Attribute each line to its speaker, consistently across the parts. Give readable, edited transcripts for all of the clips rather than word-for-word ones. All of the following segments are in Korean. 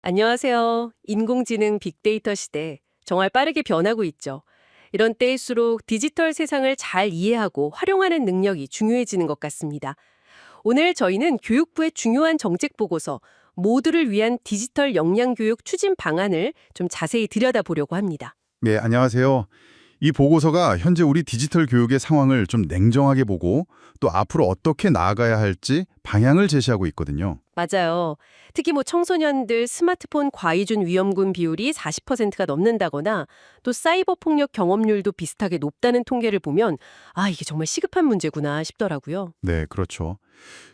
Speaker 1: 안녕하세요. 인공지능 빅데이터 시대 정말 빠르게 변하고 있죠. 이런 때일수록 디지털 세상을 잘 이해하고 활용하는 능력이 중요해지는 것 같습니다. 오늘 저희는 교육부의 중요한 정책 보고서 모두를 위한 디지털 역량 교육 추진 방안을 좀 자세히 들여다보려고 합니다.
Speaker 2: 네, 안녕하세요. 이 보고서가 현재 우리 디지털 교육의 상황을 좀 냉정하게 보고 또 앞으로 어떻게 나아가야 할지 방향을 제시하고 있거든요.
Speaker 1: 맞아요. 특히 청소년들 스마트폰 과의준 위험군 비율이 40%가 넘는다거나 또 사이버 폭력 경험률도 비슷하게 높다는 통계를 보면 이게 정말 시급한 문제구나 싶더라고요.
Speaker 2: 네, 그렇죠.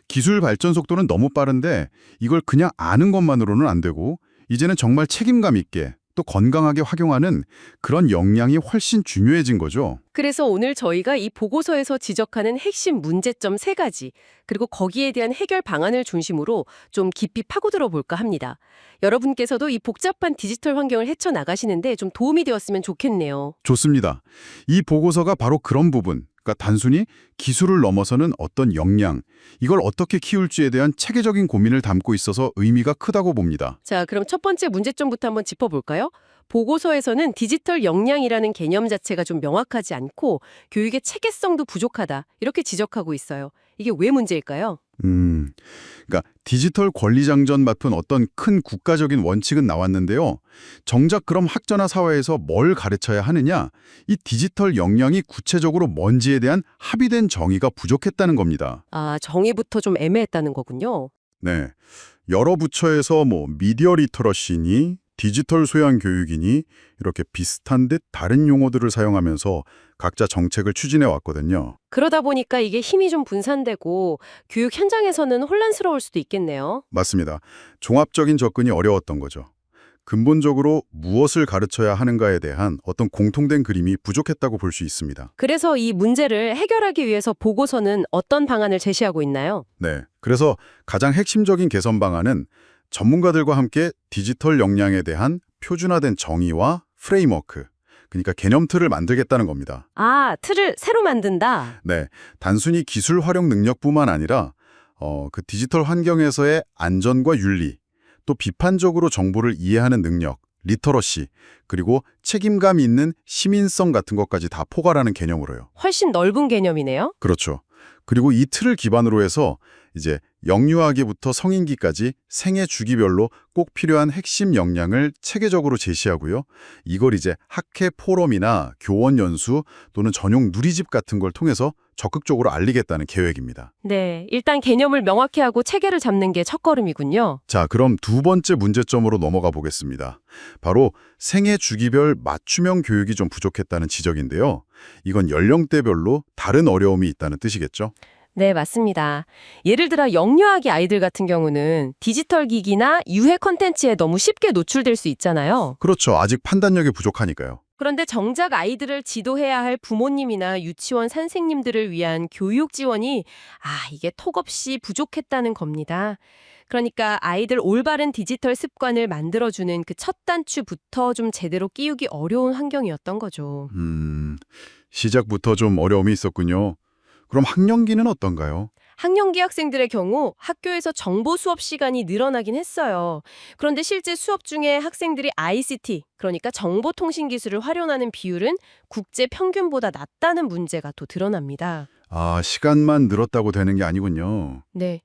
Speaker 2: 기술 발전 속도는 너무 빠른데 이걸 그냥 아는 것만으로는 안 되고 이제는 정말 책임감 있게 또 건강하게 활용하는 그런 역량이 훨씬 중요해진 거죠.
Speaker 1: 그래서 오늘 저희가 이 보고서에서 지적하는 핵심 문제점 3가지, 그리고 거기에 대한 해결 방안을 중심으로 좀 깊이 파고들어 볼까 합니다. 여러분께서도 이 복잡한 디지털 환경을 헤쳐나가시는데 좀 도움이 되었으면 좋겠네요.
Speaker 2: 좋습니다. 이 보고서가 바로 그런 부분, 그러니까 단순히 기술을 넘어서는 어떤 역량, 이걸 어떻게 키울지에 대한 체계적인 고민을 담고 있어서 의미가 크다고 봅니다.
Speaker 1: 자, 그럼 첫 번째 문제점부터 한번 짚어볼까요? 보고서에서는 디지털 역량이라는 개념 자체가 좀 명확하지 않고 교육의 체계성도 부족하다, 이렇게 지적하고 있어요. 이게 왜 문제일까요?
Speaker 2: 그러니까 디지털 권리장전 같은 어떤 큰 국가적인 원칙은 나왔는데요. 정작 그럼 학자나 사회에서 뭘 가르쳐야 하느냐? 이 디지털 역량이 구체적으로 뭔지에 대한 합의된 정의가 부족했다는 겁니다.
Speaker 1: 정의부터 좀 애매했다는 거군요.
Speaker 2: 네. 여러 부처에서 미디어 리터러시니 디지털 소양 교육이니 이렇게 비슷한 듯 다른 용어들을 사용하면서 각자 정책을 추진해 왔거든요.
Speaker 1: 그러다 보니까 이게 힘이 좀 분산되고 교육 현장에서는 혼란스러울 수도 있겠네요.
Speaker 2: 맞습니다. 종합적인 접근이 어려웠던 거죠. 근본적으로 무엇을 가르쳐야 하는가에 대한 어떤 공통된 그림이 부족했다고 볼 수 있습니다.
Speaker 1: 그래서 이 문제를 해결하기 위해서 보고서는 어떤 방안을 제시하고 있나요?
Speaker 2: 네. 그래서 가장 핵심적인 개선 방안은 전문가들과 함께 디지털 역량에 대한 표준화된 정의와 프레임워크, 그러니까 개념 틀을 만들겠다는 겁니다.
Speaker 1: 틀을 새로 만든다.
Speaker 2: 네. 단순히 기술 활용 능력뿐만 아니라 그 디지털 환경에서의 안전과 윤리, 또 비판적으로 정보를 이해하는 능력, 리터러시, 그리고 책임감 있는 시민성 같은 것까지 다 포괄하는 개념으로요.
Speaker 1: 훨씬 넓은 개념이네요.
Speaker 2: 그렇죠. 그리고 이 틀을 기반으로 해서 이제 영유아기부터 성인기까지 생애 주기별로 꼭 필요한 핵심 역량을 체계적으로 제시하고요. 이걸 이제 학회 포럼이나 교원 연수 또는 전용 누리집 같은 걸 통해서 적극적으로 알리겠다는 계획입니다.
Speaker 1: 네, 일단 개념을 명확히 하고 체계를 잡는 게 첫걸음이군요.
Speaker 2: 자, 그럼 두 번째 문제점으로 넘어가 보겠습니다. 바로 생애 주기별 맞춤형 교육이 좀 부족했다는 지적인데요. 이건 연령대별로 다른 어려움이 있다는 뜻이겠죠?
Speaker 1: 네, 맞습니다. 예를 들어 영유아기 아이들 같은 경우는 디지털 기기나 유해 콘텐츠에 너무 쉽게 노출될 수 있잖아요.
Speaker 2: 그렇죠. 아직 판단력이 부족하니까요.
Speaker 1: 그런데 정작 아이들을 지도해야 할 부모님이나 유치원 선생님들을 위한 교육 지원이 이게 톡없이 부족했다는 겁니다. 그러니까 아이들 올바른 디지털 습관을 만들어주는 그 첫 단추부터 좀 제대로 끼우기 어려운 환경이었던 거죠.
Speaker 2: 시작부터 좀 어려움이 있었군요. 그럼 학령기는 어떤가요?
Speaker 1: 학령기 학생들의 경우 학교에서 정보 수업 시간이 늘어나긴 했어요. 그런데 실제 수업 중에 학생들이 ICT, 그러니까 정보통신 기술을 활용하는 비율은 국제 평균보다 낮다는 문제가 또 드러납니다.
Speaker 2: 시간만 늘었다고 되는 게 아니군요.
Speaker 1: 네.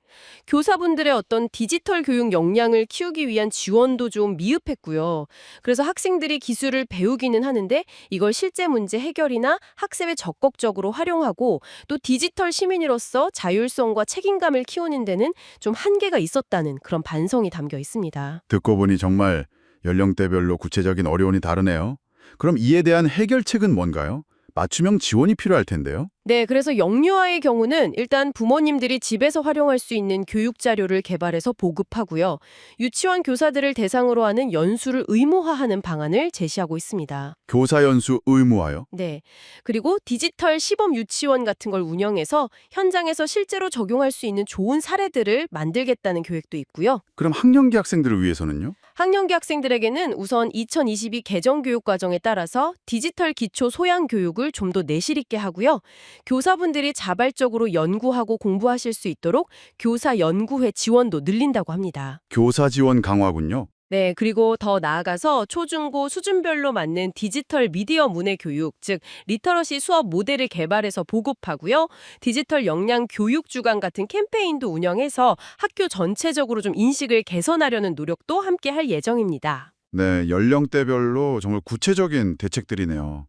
Speaker 1: 교사분들의 어떤 디지털 교육 역량을 키우기 위한 지원도 좀 미흡했고요. 그래서 학생들이 기술을 배우기는 하는데 이걸 실제 문제 해결이나 학습에 적극적으로 활용하고 또 디지털 시민으로서 자율성과 책임감을 키우는 데는 좀 한계가 있었다는 그런 반성이 담겨 있습니다.
Speaker 2: 듣고 보니 정말 연령대별로 구체적인 어려움이 다르네요. 그럼 이에 대한 해결책은 뭔가요? 맞춤형 지원이 필요할 텐데요.
Speaker 1: 네, 그래서 영유아의 경우는 일단 부모님들이 집에서 활용할 수 있는 교육 자료를 개발해서 보급하고요. 유치원 교사들을 대상으로 하는 연수를 의무화하는 방안을 제시하고 있습니다.
Speaker 2: 교사 연수 의무화요?
Speaker 1: 네. 그리고 디지털 시범 유치원 같은 걸 운영해서 현장에서 실제로 적용할 수 있는 좋은 사례들을 만들겠다는 계획도 있고요.
Speaker 2: 그럼 학령기 학생들을 위해서는요?
Speaker 1: 학령기 학생들에게는 우선 2022 개정 교육 과정에 따라서 디지털 기초 소양 교육을 좀 더 내실 있게 하고요. 교사분들이 자발적으로 연구하고 공부하실 수 있도록 교사 연구회 지원도 늘린다고 합니다.
Speaker 2: 교사 지원 강화군요.
Speaker 1: 네, 그리고 더 나아가서 초중고 수준별로 맞는 디지털 미디어 문해 교육, 즉 리터러시 수업 모델을 개발해서 보급하고요. 디지털 역량 교육 주간 같은 캠페인도 운영해서 학교 전체적으로 좀 인식을 개선하려는 노력도 함께 할 예정입니다.
Speaker 2: 네, 연령대별로 정말 구체적인 대책들이네요.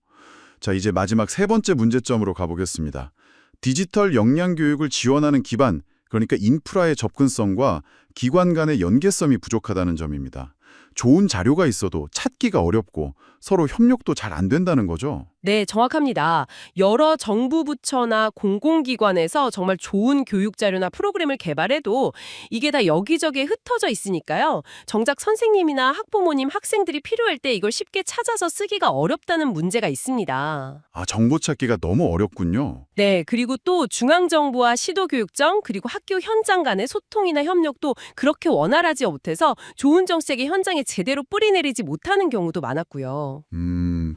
Speaker 2: 자, 이제 마지막 세 번째 문제점으로 가보겠습니다. 디지털 역량 교육을 지원하는 기반, 그러니까 인프라의 접근성과 기관 간의 연계성이 부족하다는 점입니다. 좋은 자료가 있어도 찾기가 어렵고 서로 협력도 잘 안 된다는 거죠.
Speaker 1: 네, 정확합니다. 여러 정부 부처나 공공기관에서 정말 좋은 교육 자료나 프로그램을 개발해도 이게 다 여기저기에 흩어져 있으니까요. 정작 선생님이나 학부모님, 학생들이 필요할 때 이걸 쉽게 찾아서 쓰기가 어렵다는 문제가 있습니다.
Speaker 2: 아, 정보 찾기가 너무 어렵군요.
Speaker 1: 네, 그리고 또 중앙정부와 시도교육청 그리고 학교 현장 간의 소통이나 협력도 그렇게 원활하지 못해서 좋은 정책이 현장에 제대로 뿌리내리지 못하는 경우도 많았고요.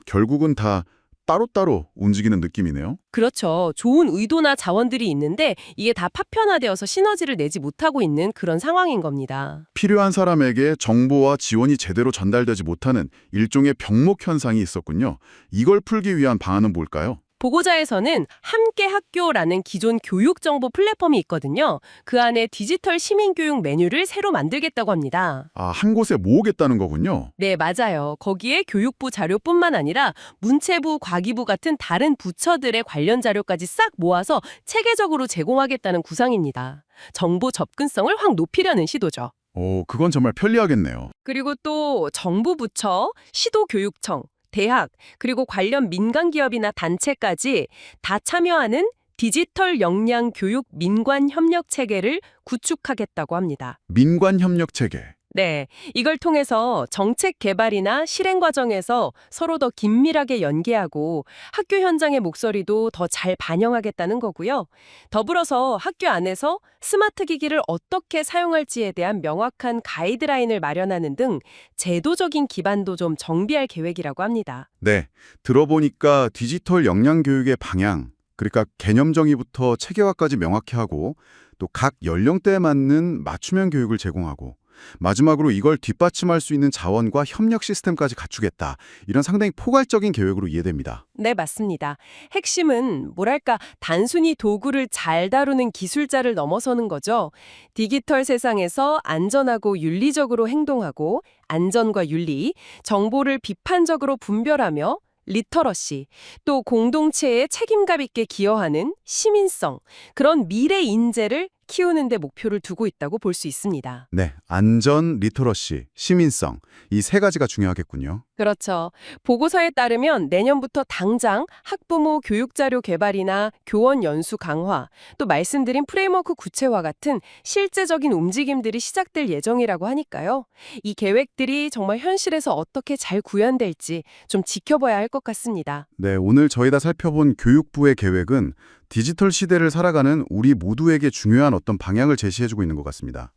Speaker 2: 결국은 다 따로따로 움직이는 느낌이네요.
Speaker 1: 그렇죠. 좋은 의도나 자원들이 있는데 이게 다 파편화되어서 시너지를 내지 못하고 있는 그런 상황인 겁니다.
Speaker 2: 필요한 사람에게 정보와 지원이 제대로 전달되지 못하는 일종의 병목 현상이 있었군요. 이걸 풀기 위한 방안은 뭘까요?
Speaker 1: 보고자에서는 함께 학교라는 기존 교육 정보 플랫폼이 있거든요. 그 안에 디지털 시민교육 메뉴를 새로 만들겠다고 합니다.
Speaker 2: 아, 한 곳에 모으겠다는 거군요.
Speaker 1: 네, 맞아요. 거기에 교육부 자료뿐만 아니라 문체부, 과기부 같은 다른 부처들의 관련 자료까지 싹 모아서 체계적으로 제공하겠다는 구상입니다. 정보 접근성을 확 높이려는 시도죠.
Speaker 2: 오, 그건 정말 편리하겠네요.
Speaker 1: 그리고 또 정부 부처, 시도교육청, 대학, 그리고 관련 민간 기업이나 단체까지 다 참여하는 디지털 역량 교육 민관 협력 체계를 구축하겠다고 합니다.
Speaker 2: 민관 협력 체계.
Speaker 1: 네, 이걸 통해서 정책 개발이나 실행 과정에서 서로 더 긴밀하게 연계하고 학교 현장의 목소리도 더 잘 반영하겠다는 거고요. 더불어서 학교 안에서 스마트 기기를 어떻게 사용할지에 대한 명확한 가이드라인을 마련하는 등 제도적인 기반도 좀 정비할 계획이라고 합니다.
Speaker 2: 네, 들어보니까 디지털 역량 교육의 방향, 그러니까 개념 정의부터 체계화까지 명확히 하고 또 각 연령대에 맞는 맞춤형 교육을 제공하고 마지막으로 이걸 뒷받침할 수 있는 자원과 협력 시스템까지 갖추겠다. 이런 상당히 포괄적인 계획으로 이해됩니다.
Speaker 1: 네, 맞습니다. 핵심은 뭐랄까 단순히 도구를 잘 다루는 기술자를 넘어서는 거죠. 디지털 세상에서 안전하고 윤리적으로 행동하고 안전과 윤리, 정보를 비판적으로 분별하며 리터러시, 또 공동체에 책임감 있게 기여하는 시민성, 그런 미래 인재를 키우는 데 목표를 두고 있다고 볼 수 있습니다.
Speaker 2: 네, 안전, 리터러시, 시민성 이 세 가지가 중요하겠군요.
Speaker 1: 그렇죠. 보고서에 따르면 내년부터 당장 학부모 교육자료 개발이나 교원 연수 강화, 또 말씀드린 프레임워크 구체화 같은 실제적인 움직임들이 시작될 예정이라고 하니까요. 이 계획들이 정말 현실에서 어떻게 잘 구현될지 좀 지켜봐야 할 것 같습니다.
Speaker 2: 네, 오늘 저희 다 살펴본 교육부의 계획은 디지털 시대를 살아가는 우리 모두에게 중요한 어떤 방향을 제시해주고 있는 것 같습니다.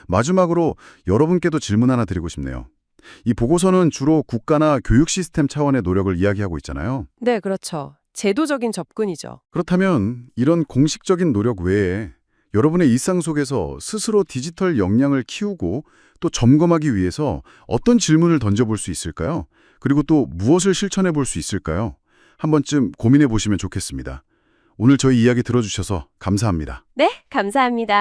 Speaker 2: 마지막으로 여러분께도 질문 하나 드리고 싶네요. 이 보고서는 주로 국가나 교육 시스템 차원의 노력을 이야기하고 있잖아요.
Speaker 1: 네, 그렇죠. 제도적인 접근이죠.
Speaker 2: 그렇다면 이런 공식적인 노력 외에 여러분의 일상 속에서 스스로 디지털 역량을 키우고 또 점검하기 위해서 어떤 질문을 던져볼 수 있을까요? 그리고 또 무엇을 실천해 볼 수 있을까요? 한 번쯤 고민해 보시면 좋겠습니다. 오늘 저희 이야기 들어주셔서 감사합니다.
Speaker 1: 네, 감사합니다.